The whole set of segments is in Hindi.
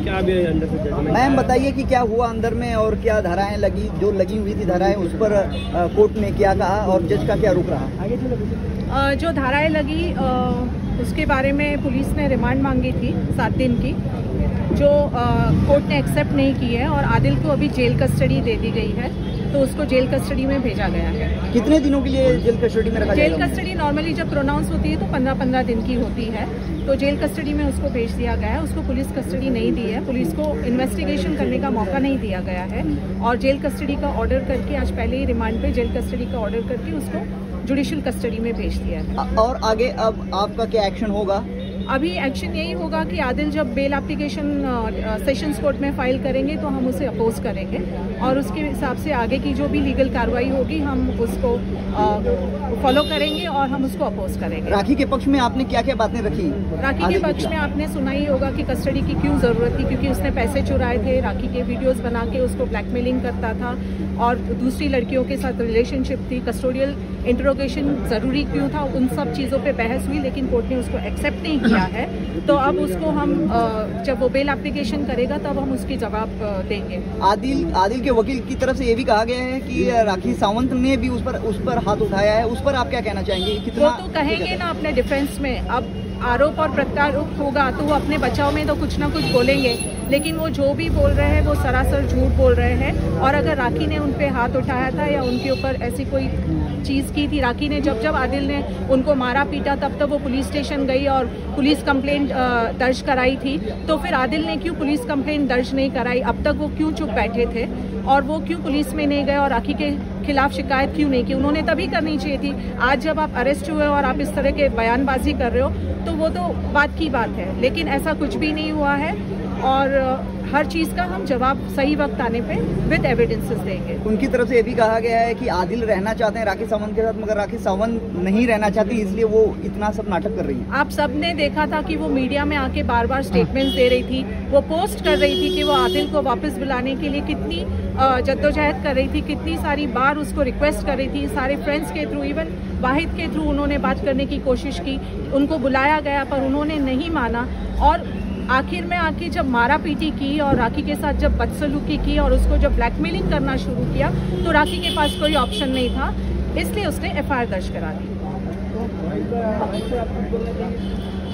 क्या अभी अंदर से मैम बताइए कि क्या हुआ अंदर में और क्या धाराएं लगी, जो लगी हुई थी धाराएं उस पर कोर्ट ने क्या कहा और जज का क्या रुख रहा? जो धाराएं लगी उसके बारे में पुलिस ने रिमांड मांगी थी 7 दिन की, जो कोर्ट ने एक्सेप्ट नहीं की है और आदिल को अभी जेल कस्टडी दे दी गई है, तो उसको जेल कस्टडी में भेजा गया है। कितने दिनों के लिए जेल कस्टडी में रखा जाएगा? जेल कस्टडी नॉर्मली जब प्रोनाउंस होती है तो 15-15 दिन की होती है, तो जेल कस्टडी में उसको भेज दिया गया है। उसको पुलिस कस्टडी नहीं दी है, पुलिस को इन्वेस्टिगेशन करने का मौका नहीं दिया गया है और जेल कस्टडी का ऑर्डर करके आज पहले ही रिमांड पे जेल कस्टडी का ऑर्डर करके उसको जुडिशियल कस्टडी में भेज दिया है। और आगे अब आपका क्या एक्शन होगा? अभी एक्शन यही होगा कि आदिल जब बेल एप्लीकेशन सेशंस कोर्ट में फाइल करेंगे तो हम उसे अपोज करेंगे और उसके हिसाब से आगे की जो भी लीगल कार्रवाई होगी हम उसको फॉलो करेंगे और हम उसको अपोज करेंगे। राखी के पक्ष में आपने क्या क्या बातें रखी? राखी के पक्ष में आपने सुना ही होगा कि कस्टडी की क्यों जरूरत थी, क्योंकि उसने पैसे चुराए थे, राखी के वीडियोस बना के उसको ब्लैकमेलिंग करता था और दूसरी लड़कियों के साथ रिलेशनशिप थी। कस्टोडियल इंटरोगेशन जरूरी क्यों था, उन सब चीज़ों पे बहस हुई, लेकिन कोर्ट ने उसको एक्सेप्ट नहीं किया है। तो अब उसको हम जब वो बेल एप्लीकेशन करेगा तब हम उसकी जवाब देंगे। आदिल के वकील की तरफ से ये भी कहा गया है कि राखी सावंत ने भी उस पर हाथ उठाया है, उस पर आप क्या कहना चाहेंगे? कितना वो तो कहेंगे ना अपने डिफेंस में, अब आरोप और प्रत्यारोप होगा तो वो अपने बचाव में तो कुछ ना कुछ बोलेंगे, लेकिन वो जो भी बोल रहे हैं वो सरासर झूठ बोल रहे हैं। और अगर राखी ने उन पे हाथ उठाया था या उनके ऊपर ऐसी कोई चीज़ की थी, राखी ने जब आदिल ने उनको मारा पीटा तब वो पुलिस स्टेशन गई और पुलिस कंप्लेंट दर्ज कराई थी, तो फिर आदिल ने क्यों पुलिस कंप्लेंट दर्ज नहीं कराई? अब तक वो क्यों चुप बैठे थे और वो क्यों पुलिस में नहीं गए और राखी के खिलाफ शिकायत क्यों नहीं की? उन्होंने तभी करनी चाहिए थी। आज जब आप अरेस्ट हुए और आप इस तरह के बयानबाजी कर रहे हो तो वो तो बात की बात है, लेकिन ऐसा कुछ भी नहीं हुआ है और हर चीज़ का हम जवाब सही वक्त आने पे विद एविडेंसेस देंगे। उनकी तरफ से ये भी कहा गया है कि आदिल रहना चाहते हैं राखी सावंत के साथ, मगर राखी सावंत नहीं रहना चाहती, इसलिए वो इतना सब नाटक कर रही है। आप सब ने देखा था कि वो मीडिया में आके बार बार स्टेटमेंट्स दे रही थी, वो पोस्ट कर रही थी कि वो आदिल को वापस बुलाने के लिए कितनी जद्दोजहद कर रही थी, कितनी सारी बार उसको रिक्वेस्ट कर रही थी, सारे फ्रेंड्स के थ्रू, इवन वाहिद के थ्रू उन्होंने बात करने की कोशिश की, उनको बुलाया गया पर उन्होंने नहीं माना और आखिर में आके जब मारा पीटी की और राखी के साथ जब बदसलूकी की और उसको जब ब्लैकमेलिंग करना शुरू किया तो राखी के पास कोई ऑप्शन नहीं था, इसलिए उसने एफआईआर दर्ज करा दी।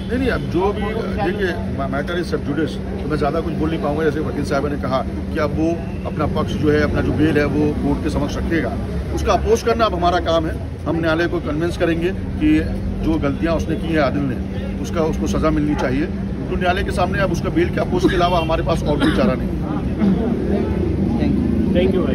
नहीं, अब जो भी देखिए मैटर इज सब जुडिस, तो मैं ज़्यादा कुछ बोल नहीं पाऊंगा। जैसे वकील साहब ने कहा कि अब वो अपना पक्ष जो है, अपना जो बेल है वो कोर्ट के समक्ष रखेगा, उसका अपोज करना अब हमारा काम है। हम न्यायालय को कन्विंस करेंगे कि जो गलतियाँ उसने की है आदिल ने, उसको सज़ा मिलनी चाहिए, तो न्यायालय के सामने अब उसका बेल के अपोज के अलावा हमारे पास और कोई चारा नहीं। थैंक यू भाई।